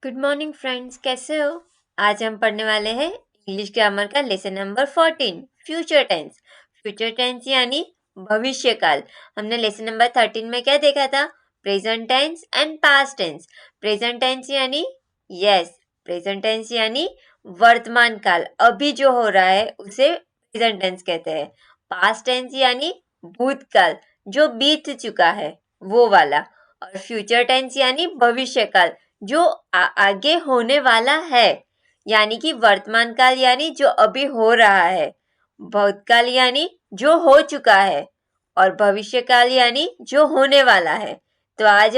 Good morning friends, कैसे हो? आज हम पढ़ने वाले हैं इंग्लिश ग्रामर का lesson number 14, future tense. Future tense यानी भविष्य काल। हमने लेसन नंबर 13 में क्या देखा था? Present tense and past tense. Present tense यानी प्रेजेंट टेंस यानी वर्तमान काल, अभी जो हो रहा है उसे प्रेजेंट टेंस कहते हैं। पास्ट टेंस यानी भूतकाल, जो बीत चुका है वो वाला। और फ्यूचर टेंस यानी भविष्य काल, जो आगे होने वाला है, यानी कि वर्तमान काल यानी जो अभी हो रहा है, भूतकाल यानी जो हो चुका है, और भविष्य काल यानी जो होने वाला है। तो आज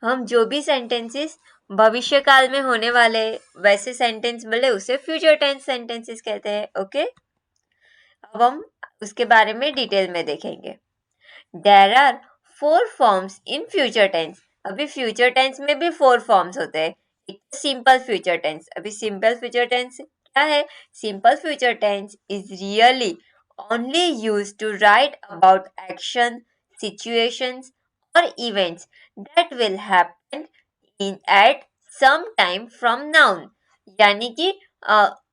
हम जो भी सेंटेंसेस भविष्य काल में होने वाले वैसे सेंटेंस बोले उसे फ्यूचर टेंस सेंटेंसेस कहते हैं। ओके, अब हम उसके बारे में डिटेल में देखेंगे। There are 4 forms in future tense. अभी फ्यूचर टेंस में भी 4 फॉर्म्स होते हैं। एक सिंपल फ्यूचर टेंस। अभी सिंपल फ्यूचर टेंस क्या है? Simple future tense is really only used to write about action, situations or events that will happen at some time from now। यानी कि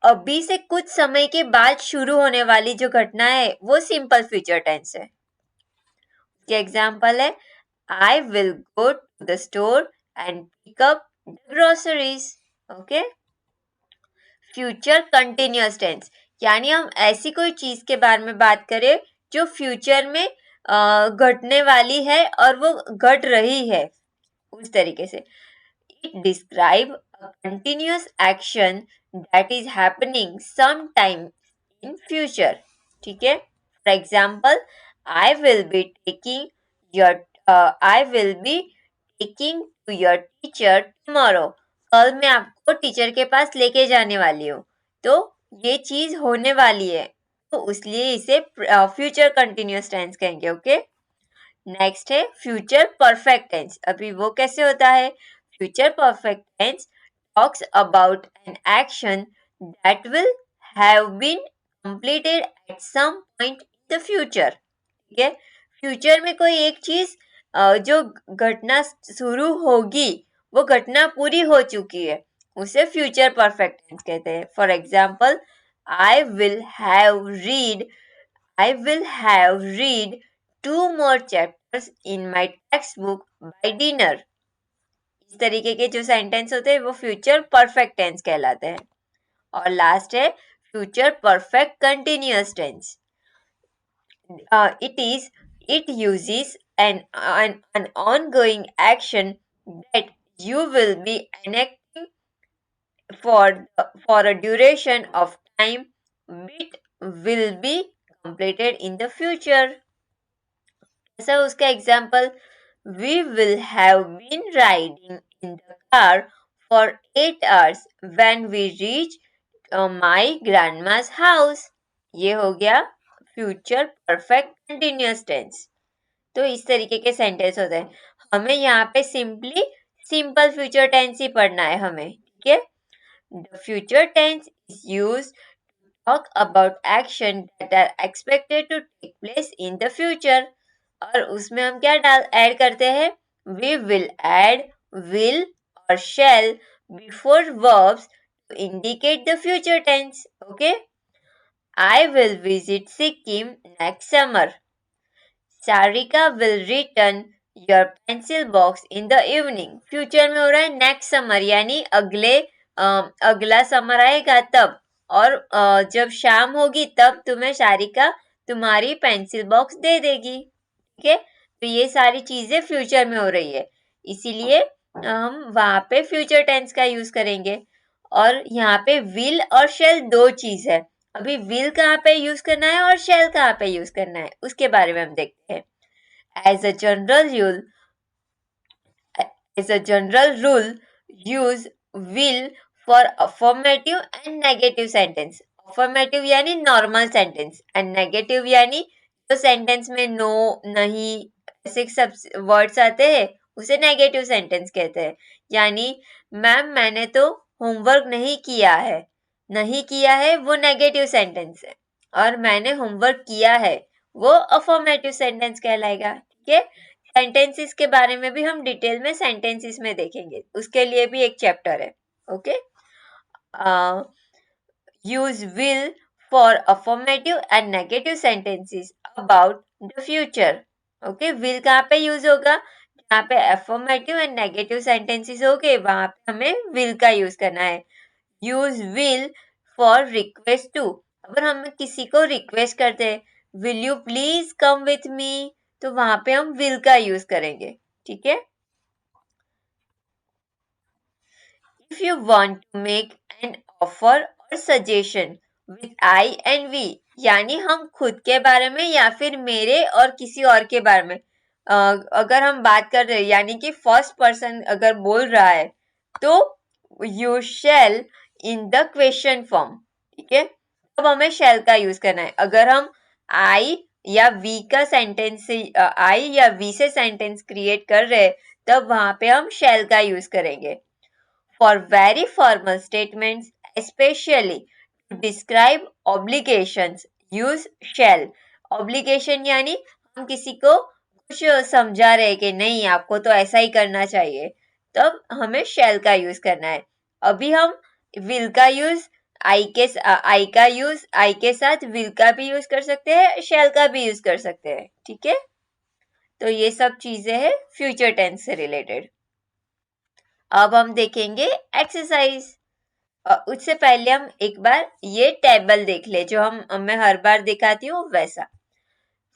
अभी से कुछ समय के बाद शुरू होने वाली जो घटना है वो सिंपल फ्यूचर टेंस है। के एग्जाम्पल है, I will go to the store and pick up the groceries। Okay. Future continuous tense यानी हम ऐसी कोई चीज के बारे में बात करें जो फ्यूचर में घटने वाली है और वो घट रही है, उस तरीके से। It describe a continuous action that is happening sometime in future। ठीक है। For example, I will be taking I will be taking to your teacher tomorrow। कल मैं आपको टीचर के पास लेके जाने वाली हूँ, तो ये चीज होने वाली है, तो इसलिए इसे फ्यूचर कंटिन्यूअस टेंस कहेंगे। ओके। नेक्स्ट है फ्यूचर परफेक्ट टेंस। अभी वो कैसे होता है? Future perfect tense talks about an action that will have been completed at some point in the future. ठीक है। फ्यूचर में कोई एक चीज जो घटना शुरू होगी वो घटना पूरी हो चुकी है, उसे फ्यूचर परफेक्ट टेंस कहते हैं। For example, I will have read I will have read 2 more chapters in my textbook by dinner। इस तरीके के जो सेंटेंस होते हैं वो फ्यूचर परफेक्ट टेंस कहलाते हैं। और लास्ट है future perfect continuous tense. It uses an ongoing action that you will be enacting for a duration of time, it will be completed in the future। ऐसा उसका example, we will have been riding in the car for 8 hours when we reach my grandma's house. ये हो गया future perfect continuous tense. तो इस तरीके के sentence होते हैं। हमें यहाँ पे सिंपल फ्यूचर टेंस ही पढ़ना है हमें। ठीक है। The future tense is use talk about action that are expected to take place in the future। और उसमें हम क्या ऐड करते हैं? We will add will और shall before verbs to indicate the future tense। Okay? I will visit Sikkim next summer। Sarika will return your pencil box in the evening। Future में हो रहा है नेक्स्ट समर, यानी अगला summer आएगा तब, और जब शाम होगी तब तुम्हें सारिका तुम्हारी पेंसिल बॉक्स दे देगी। ठीक है। तो ये सारी चीजें फ्यूचर में हो रही है, इसीलिए हम वहां पे फ्यूचर टेंस का यूज करेंगे। और यहाँ पे विल और शेल दो चीज है। अभी विल कहाँ पे यूज करना है और शेल कहाँ पे यूज करना है उसके बारे में हम देखते हैं। As a general rule use will for affirmative and negative sentence. Affirmative यानी नॉर्मल सेंटेंस एंड नेगेटिव यानी जो सेंटेंस में नो, नहीं ऐसे सब वर्ड्स आते हैं उसे नेगेटिव सेंटेंस कहते हैं। यानी मैम मैंने तो होमवर्क नहीं किया है वो नेगेटिव सेंटेंस है, और मैंने होमवर्क किया है वो अफर्मेटिव सेंटेंस कहलाएगा। ठीक है। सेंटेंसेस के बारे में भी हम डिटेल में सेंटेंसेस में देखेंगे, उसके लिए भी एक चैप्टर है. Okay. Use will for affirmative and negative sentences about the future. Okay. Will कहाँ पे यूज होगा? जहाँ पे अफर्मेटिव एंड नेगेटिव सेंटेंसेस हो गए वहां पे हमें विल का यूज करना है. Use will for request to. अगर हम किसी को रिक्वेस्ट करते हैं, will you please come with me, तो वहां पे हम विल का यूज करेंगे. ठीक है. If you want to make an offer or suggestion with I and we, यानी हम खुद के बारे में या फिर मेरे और किसी और के बारे में अगर हम बात कर रहे हैं, यानी कि फर्स्ट पर्सन अगर बोल रहा है, तो you shall in the question form. ठीक है. अब हमें शैल का यूज करना है. अगर हम आई या वी का सेंटेंस से आई या वी से सेंटेंस क्रिएट कर रहे हैं, तब वहां पे हम शैल का यूज करेंगे. For very formal statements, especially to describe obligations, use shall. Obligation यानी हम किसी को कुछ समझा रहे कि नहीं आपको तो ऐसा ही करना चाहिए, तब हमें shall का यूज करना है. अभी हम will का यूज आई का यूज आई के साथ will का भी यूज कर सकते हैं, shall का भी यूज कर सकते हैं. ठीक है. तो ये सब चीजें हैं फ्यूचर टेंस से रिलेटेड. अब हम देखेंगे एक्सरसाइज. उससे पहले हम एक बार ये टेबल देख ले जो मैं हर बार दिखाती हूँ वैसा.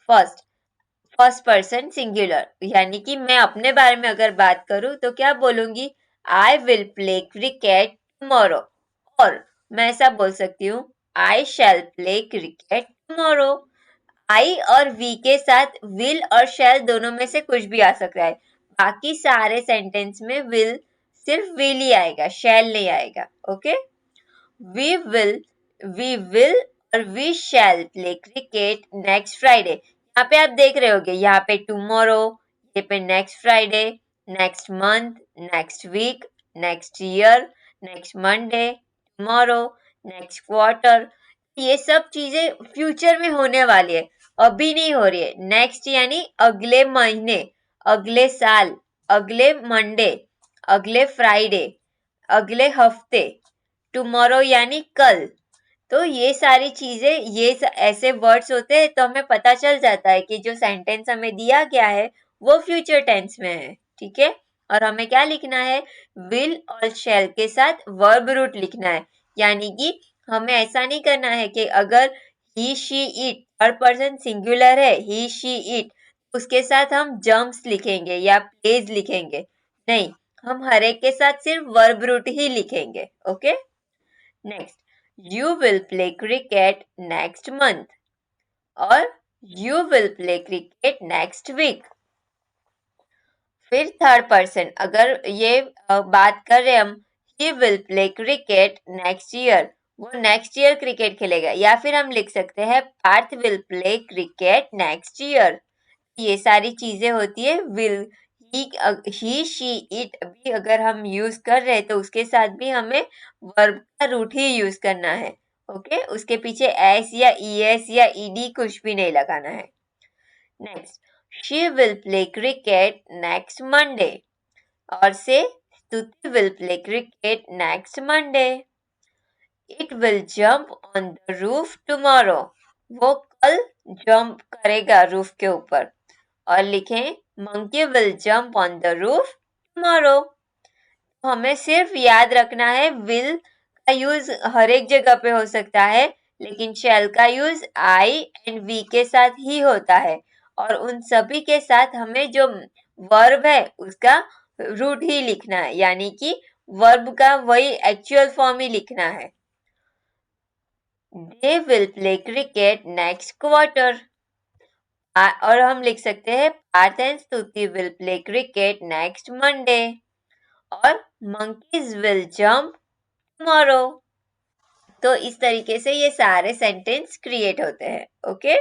फर्स्ट पर्सन सिंगुलर, यानी कि मैं अपने बारे में अगर बात करूँ तो क्या बोलूंगी? I will play cricket tomorrow. और मैं ऐसा बोल सकती हूँ, आई शैल प्ले क्रिकेट टुमारो. आई और वी के साथ विल और शैल दोनों में से कुछ भी आ सकता है. बाकी सारे सेंटेंस में विल, सिर्फ विल ही आएगा, शैल नहीं आएगा. Okay. We will, we will or we shall play cricket next Friday. यहाँ पे आप देख रहे होगे, यहाँ पे टुमारो, ये पे next Friday, next month, next week, next year, next Monday, tomorrow, next quarter. ये सब चीजें फ्यूचर में होने वाली है, अभी नहीं हो रही है. नेक्स्ट यानी अगले महीने, अगले साल, अगले मंडे, अगले फ्राइडे, अगले हफ्ते. टुमारो यानी कल. तो ये सारी चीजें, ऐसे वर्ड्स होते हैं तो हमें पता चल जाता है कि जो सेंटेंस हमें दिया गया है वो फ्यूचर टेंस में है. ठीक है. और हमें क्या लिखना है? विल और शैल के साथ वर्ब रूट लिखना है. यानी कि हमें ऐसा नहीं करना है कि अगर he she it, third person singular है, ही शी इट, उसके साथ हम जम्प्स लिखेंगे या प्लेज लिखेंगे. नहीं, हम हर एक के साथ सिर्फ वर्ब रूट ही लिखेंगे. Okay. Next, you will play cricket next month और you will play cricket next week. फिर थर्ड पर्सन, अगर ये बात कर रहे हम, he will play cricket next year, वो नेक्स्ट ईयर क्रिकेट खेलेगा. या फिर हम लिख सकते हैं Partha will play cricket next year. ये सारी चीजें होती है will. ही शी इट भी अगर हम यूज कर रहे हैं तो उसके साथ भी हमें वर्ब का रूट ही यूज करना है. ओके. उसके पीछे एस या ईएस या ईडी कुछ भी नहीं लगाना है. Next, she will play cricket next Monday और से स्तुति will play cricket next Monday. It will jump on the roof tomorrow, वो कल जंप करेगा रूफ के ऊपर. और लिखें monkey will jump on the roof tomorrow. हमें सिर्फ याद रखना है will का यूज हर एक जगह पे हो सकता है, लेकिन shall का यूज I and we के साथ ही होता है. और उन सभी के साथ हमें जो वर्ब है उसका रूट ही लिखना है, यानी कि वर्ब का वही एक्चुअल फॉर्म ही लिखना है. They will play cricket next quarter. और हम लिख सकते हैं पार्थ एंड स्तुति will play cricket next Monday और मंकीज विल जंप टुमारो. तो इस तरीके से ये सारे सेंटेंस क्रिएट होते हैं. ओके.